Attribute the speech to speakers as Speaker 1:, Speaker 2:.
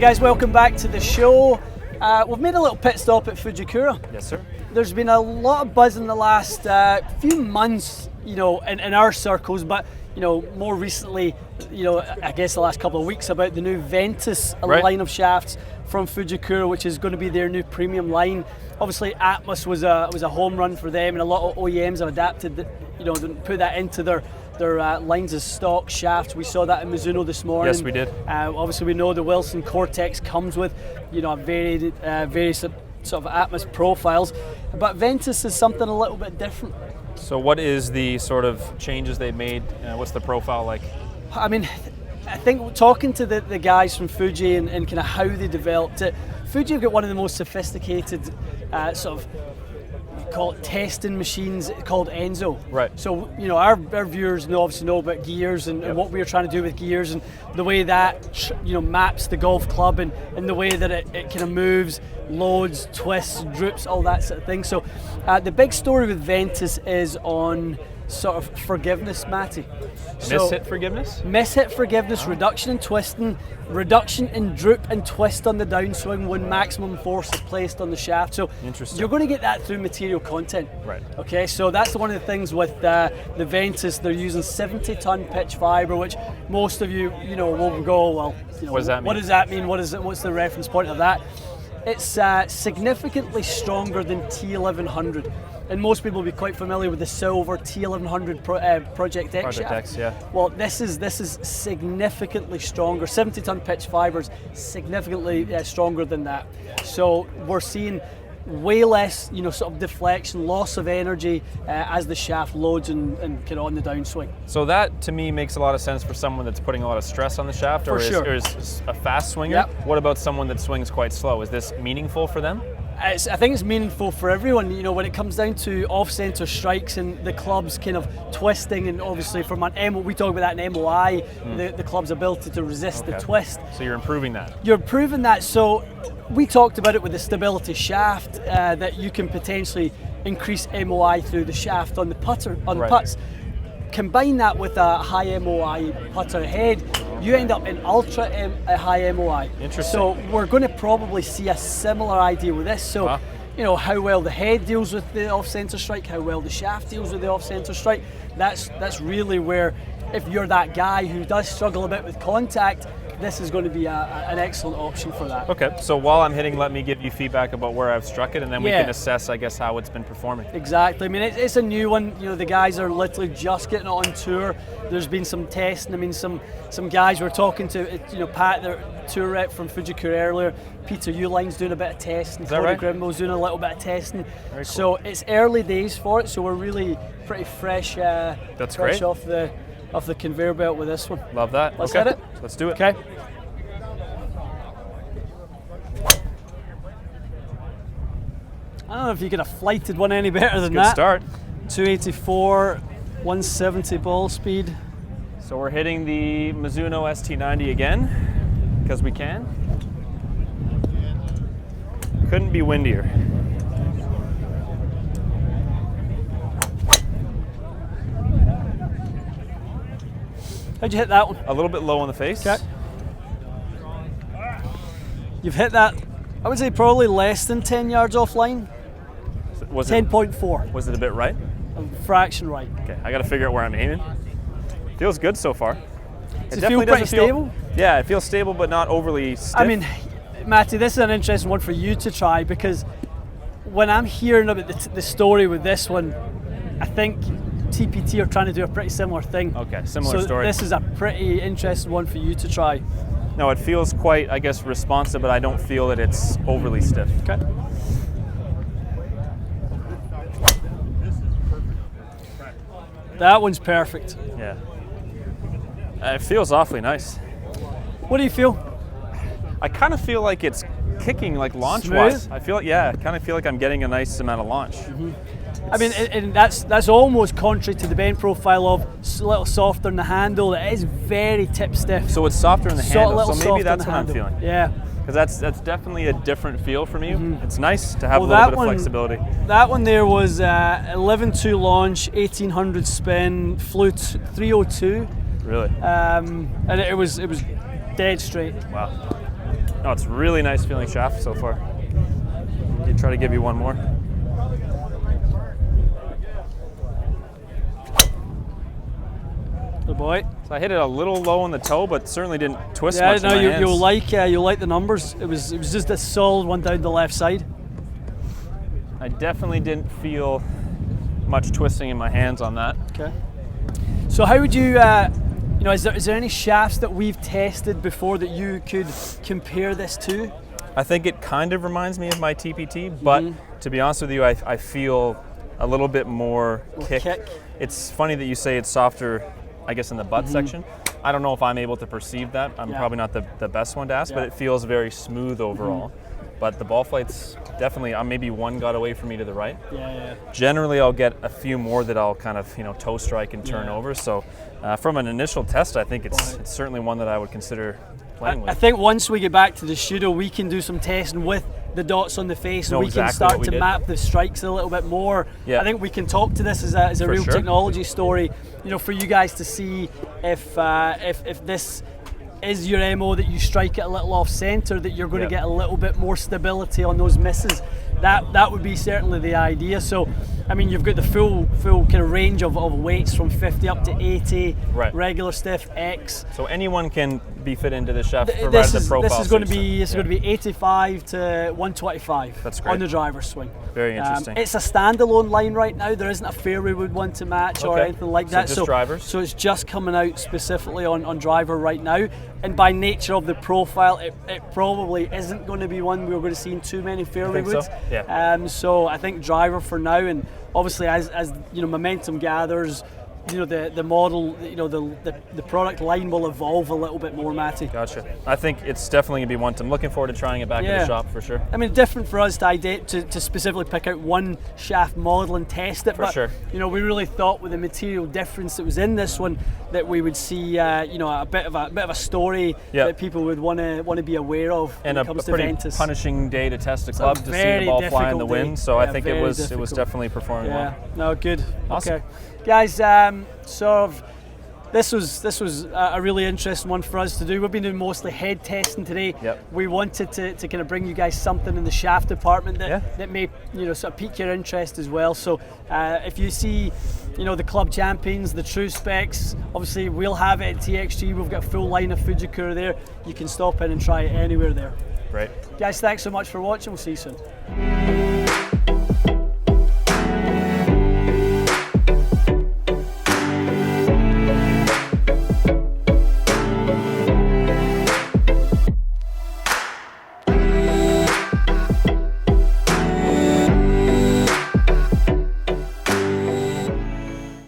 Speaker 1: guys, welcome back to the show. We've made a little pit stop at Fujikura.
Speaker 2: Yes, sir.
Speaker 1: There's been a lot of buzz in the last few months, in our circles, but more recently, I guess the last couple of weeks about the new Ventus line of shafts from Fujikura, which is going to be their new premium line. Obviously, Atmos was a home run for them, and a lot of OEMs have adapted, put that into their lines as stock shafts. We saw that in Mizuno this morning.
Speaker 2: Yes, we did.
Speaker 1: Obviously, we know the Wilson Cortex comes with, a very sort of Atmos profiles, but Ventus is something a little bit different.
Speaker 2: So what is the sort of changes they've made? What's the profile like?
Speaker 1: I mean, I think talking to the guys from Fuji and kind of how they developed it, Fuji have got one of the most sophisticated sort of, call it testing machines called Enzo.
Speaker 2: Right.
Speaker 1: So, our viewers obviously know about gears and what we were trying to do with gears and the way that, maps the golf club and the way that it kind of moves, loads, twists, droops, all that sort of thing. So the big story with Ventus is on sort of forgiveness, Matty.
Speaker 2: Miss-hit forgiveness?
Speaker 1: Miss-hit forgiveness, reduction in twisting, reduction in droop and twist on the downswing when maximum force is placed on the shaft. So you're going to get that through material content.
Speaker 2: Right.
Speaker 1: Okay, so that's one of the things with the Ventus. They're using 70-ton pitch fiber, which most of you, will go, well,
Speaker 2: what does that mean?
Speaker 1: What does that mean? What's the reference point of that? It's significantly stronger than T1100. And most people will be quite familiar with the silver T1100 Project X shaft.
Speaker 2: Project X, yeah.
Speaker 1: Well, this is significantly stronger. 70-ton pitch fibers, significantly stronger than that. So we're seeing way less, sort of deflection, loss of energy as the shaft loads and kind of on the downswing.
Speaker 2: So that to me makes a lot of sense for someone that's putting a lot of stress on the shaft or is a fast swinger.
Speaker 1: Yep.
Speaker 2: What about someone that swings quite slow? Is this meaningful for them?
Speaker 1: I think it's meaningful for everyone. When it comes down to off-center strikes and the club's kind of twisting, and obviously from we talk about that in MOI, the club's ability to resist the twist.
Speaker 2: So you're improving that.
Speaker 1: You're improving that. So we talked about it with the stability shaft that you can potentially increase MOI through the shaft on the putter the putts. Combine that with a high MOI putter head, you end up in ultra high MOI.
Speaker 2: Interesting.
Speaker 1: So we're going to probably see a similar idea with this. So, how well the head deals with the off-center strike, how well the shaft deals with the off-center strike. That's really where, if you're that guy who does struggle a bit with contact, this is going to be an excellent option for that.
Speaker 2: Okay, so while I'm hitting, let me give you feedback about where I've struck it, and then we can assess, I guess, how it's been performing.
Speaker 1: Exactly. I mean, it's a new one. The guys are literally just getting it on tour. There's been some testing. I mean, some guys we're talking to, Pat, their tour rep from Fujikura earlier, Peter Uline's doing a bit of testing. Cody Grimbo's doing a little bit of testing.
Speaker 2: Very cool.
Speaker 1: So it's early days for it. So we're really pretty fresh.
Speaker 2: That's
Speaker 1: fresh
Speaker 2: great.
Speaker 1: off the conveyor belt with this one.
Speaker 2: Love that.
Speaker 1: Let's hit it.
Speaker 2: Let's do it.
Speaker 1: Okay. I don't know if you could have flighted one any better than that.
Speaker 2: Good start.
Speaker 1: 284, 170 ball speed.
Speaker 2: So we're hitting the Mizuno ST90 again, because we can. Couldn't be windier.
Speaker 1: How'd you hit that one?
Speaker 2: A little bit low on the face.
Speaker 1: Okay. You've hit that, I would say probably less than 10 yards offline.
Speaker 2: Was
Speaker 1: 10.4.
Speaker 2: Was it a bit right?
Speaker 1: A fraction right.
Speaker 2: Okay, I got to figure out where I'm aiming. Feels good so far.
Speaker 1: Does it feel pretty stable?
Speaker 2: Yeah, it feels stable, but not overly stiff.
Speaker 1: I mean, Matty, this is an interesting one for you to try, because when I'm hearing about the story with this one, I think TPT are trying to do a pretty similar thing.
Speaker 2: Okay, similar story.
Speaker 1: This is a pretty interesting one for you to try.
Speaker 2: No, it feels quite, I guess, responsive, but I don't feel that it's overly stiff.
Speaker 1: Okay. That one's perfect.
Speaker 2: Yeah. It feels awfully nice.
Speaker 1: What do you feel?
Speaker 2: I kind of feel like it's kicking, like launch-wise. I feel, I kind of feel like I'm getting a nice amount of launch.
Speaker 1: Mm-hmm. I mean, and that's almost contrary to the bend profile of a little softer in the handle. It is very tip stiff.
Speaker 2: So it's softer in the handle. So maybe that's what
Speaker 1: handle.
Speaker 2: I'm feeling.
Speaker 1: Yeah.
Speaker 2: Because that's definitely a different feel for me. Mm-hmm. It's nice to have a little bit of flexibility.
Speaker 1: That one there was 11.2 launch, 1800 spin, flew 302.
Speaker 2: Really?
Speaker 1: And it was dead straight.
Speaker 2: Wow. Oh, it's really nice feeling shaft so far. I'll try to give you one more.
Speaker 1: Good boy.
Speaker 2: So I hit it a little low on the toe, but certainly didn't twist
Speaker 1: Yeah,
Speaker 2: much
Speaker 1: no,
Speaker 2: in my hands.
Speaker 1: you'll like the numbers. It was just a solid one down the left side.
Speaker 2: I definitely didn't feel much twisting in my hands on that.
Speaker 1: Okay. So how would you, is there any shafts that we've tested before that you could compare this to?
Speaker 2: I think it kind of reminds me of my TPT, but to be honest with you, I feel a little bit more kick. It's funny that you say it's softer, I guess, in the butt section. I don't know if I'm able to perceive that. I'm probably not the best one to ask, but it feels very smooth overall. But the ball flight's definitely, maybe one got away from me to the right.
Speaker 1: Yeah.
Speaker 2: Generally, I'll get a few more that I'll kind of, toe strike and turn over. So from an initial test, I think it's certainly one that I would consider playing with.
Speaker 1: I think once we get back to the studio, we can do some testing with the dots on the face, and we can start to map the strikes a little bit more.
Speaker 2: Yeah.
Speaker 1: I think we can talk to this as a real technology story, for you guys to see if this is your MO, that you strike it a little off center, that you're going to get a little bit more stability on those misses. That would be certainly the idea. So, you've got the full kind of range of weights from 50 up to 80, regular, stiff, X.
Speaker 2: So anyone can be fit into this shaft, provided the profile.
Speaker 1: This is going to be 85 to 125.
Speaker 2: That's great.
Speaker 1: On the driver's swing.
Speaker 2: Very interesting.
Speaker 1: It's a standalone line right now. There isn't a fairway we'd want to match or anything like that.
Speaker 2: So just drivers.
Speaker 1: So it's just coming out specifically on driver right now. And by nature of the profile, it probably isn't going to be one we're going to see in too many fairway woods.
Speaker 2: So? Yeah.
Speaker 1: So I think driver for now, and obviously as momentum gathers, the model, the product line will evolve a little bit more, Matty.
Speaker 2: Gotcha. I think it's definitely going to be one. I'm looking forward to trying it back at the shop for sure.
Speaker 1: Different for us to specifically pick out one shaft model and test it. But we really thought with the material difference that was in this one that we would see a bit of a story that people would want to be aware of when it comes to Ventus. And a pretty
Speaker 2: punishing day to test a club, to see the ball fly in the wind. So I think it was definitely performing well.
Speaker 1: No, good.
Speaker 2: Awesome.
Speaker 1: Okay. Guys, this was a really interesting one for us to do. We've been doing mostly head testing today. We wanted to kind of bring you guys something in the shaft department that may sort of pique your interest as well. So if you see the club champions, the true specs, obviously we'll have it at TXG. We've got a full line of Fujikura there. You can stop in and try it anywhere there.
Speaker 2: Great.
Speaker 1: Guys, thanks so much for watching. We'll see you soon.